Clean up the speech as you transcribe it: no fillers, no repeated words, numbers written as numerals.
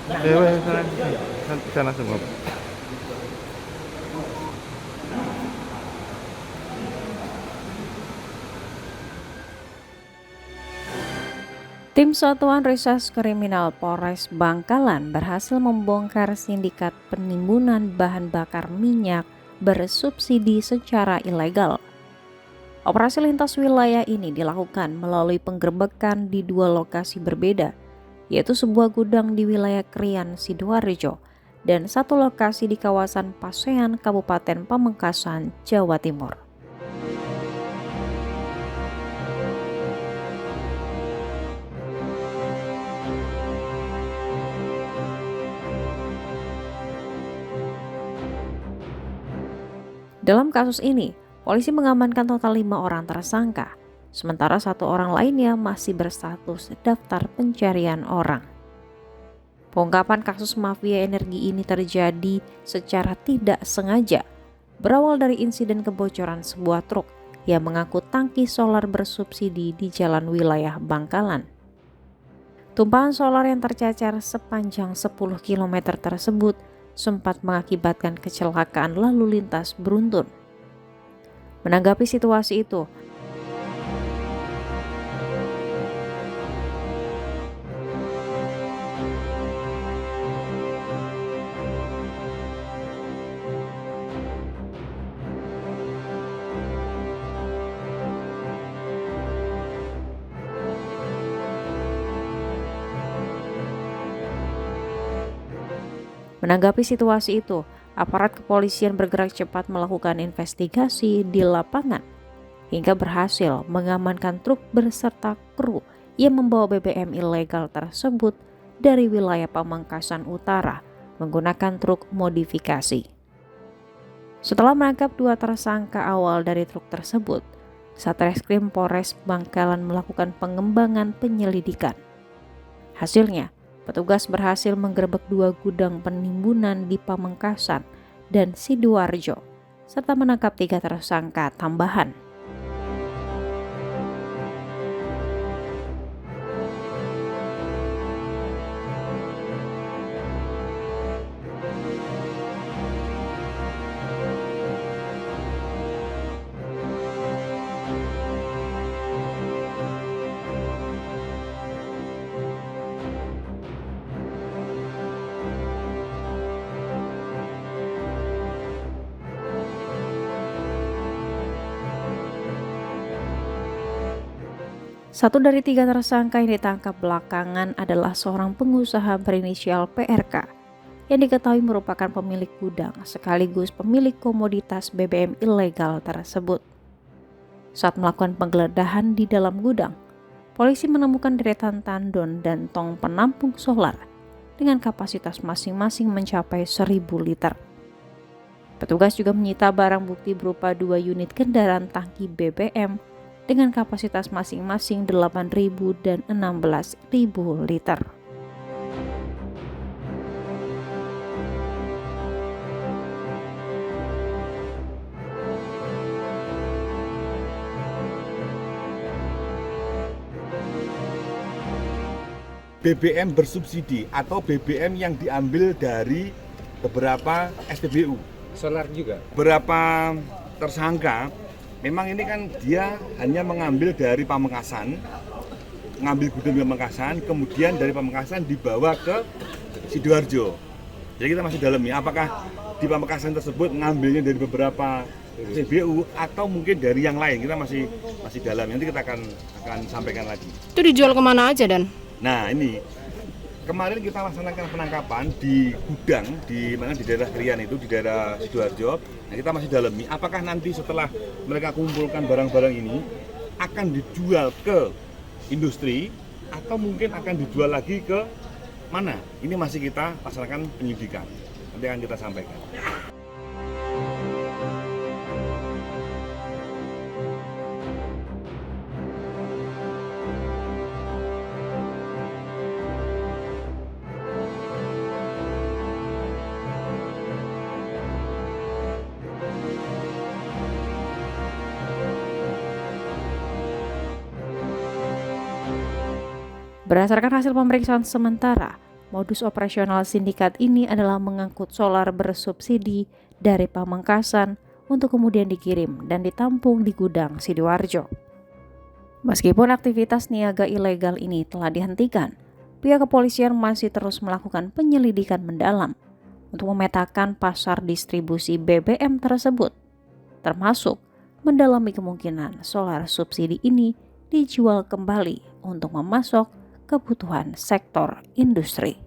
Ya, weh, sana, sana semua. Tim Satuan Reserse Kriminal Polres Bangkalan berhasil membongkar sindikat penimbunan bahan bakar minyak bersubsidi secara ilegal. Operasi lintas wilayah ini dilakukan melalui penggerbekan di dua lokasi berbeda, yaitu sebuah gudang di wilayah Krian, Sidoarjo, dan satu lokasi di kawasan Pasean, Kabupaten Pamekasan, Jawa Timur. Dalam kasus ini, polisi mengamankan total 5 orang tersangka, sementara satu orang lainnya masih berstatus daftar pencarian orang. Pengungkapan kasus mafia energi ini terjadi secara tidak sengaja, berawal dari insiden kebocoran sebuah truk yang mengangkut tangki solar bersubsidi di jalan wilayah Bangkalan. Tumpahan solar yang tercacar sepanjang 10 km tersebut sempat mengakibatkan kecelakaan lalu lintas beruntun. Menanggapi situasi itu, aparat kepolisian bergerak cepat melakukan investigasi di lapangan hingga berhasil mengamankan truk beserta kru yang membawa BBM ilegal tersebut dari wilayah Pamekasan Utara menggunakan truk modifikasi. Setelah menangkap dua tersangka awal dari truk tersebut, Satreskrim Polres Bangkalan melakukan pengembangan penyelidikan. Hasilnya, petugas berhasil menggerebek dua gudang penimbunan di Pamekasan dan Sidoarjo, serta menangkap 3 tersangka tambahan. Satu dari 3 tersangka yang ditangkap belakangan adalah seorang pengusaha berinisial PRK yang diketahui merupakan pemilik gudang sekaligus pemilik komoditas BBM ilegal tersebut. Saat melakukan penggeledahan di dalam gudang, polisi menemukan deretan tandon dan tong penampung solar dengan kapasitas masing-masing mencapai 1.000 liter. Petugas juga menyita barang bukti berupa 2 unit kendaraan tangki BBM dengan kapasitas masing-masing 8.000 dan 16.000 liter. BBM bersubsidi atau BBM yang diambil dari beberapa SPBU. Solar juga. Beberapa tersangka memang ini kan dia hanya mengambil dari Pamekasan, ngambil gudang di Pamekasan, kemudian dari Pamekasan dibawa ke Sidoarjo. Jadi kita masih dalami apakah di Pamekasan tersebut ngambilnya dari beberapa SPBU atau mungkin dari yang lain, kita masih dalam. Nanti kita akan sampaikan lagi. Itu dijual kemana aja, Dan? Nah ini kemarin kita laksanakan penangkapan di gudang di mana di daerah Krian itu di daerah Sidoarjo. Nah kita masih dalami apakah nanti setelah mereka kumpulkan barang-barang ini akan dijual ke industri atau mungkin akan dijual lagi ke mana? Ini masih kita laksanakan penyidikan. Nanti akan kita sampaikan. Berdasarkan hasil pemeriksaan sementara, Modus operasional sindikat ini adalah mengangkut solar bersubsidi dari Pamekasan untuk kemudian dikirim dan ditampung di gudang Sidoarjo. Meskipun aktivitas niaga ilegal ini telah dihentikan, pihak kepolisian masih terus melakukan penyelidikan mendalam untuk memetakan pasar distribusi BBM tersebut, termasuk mendalami kemungkinan solar subsidi ini dijual kembali untuk memasok kebutuhan sektor industri.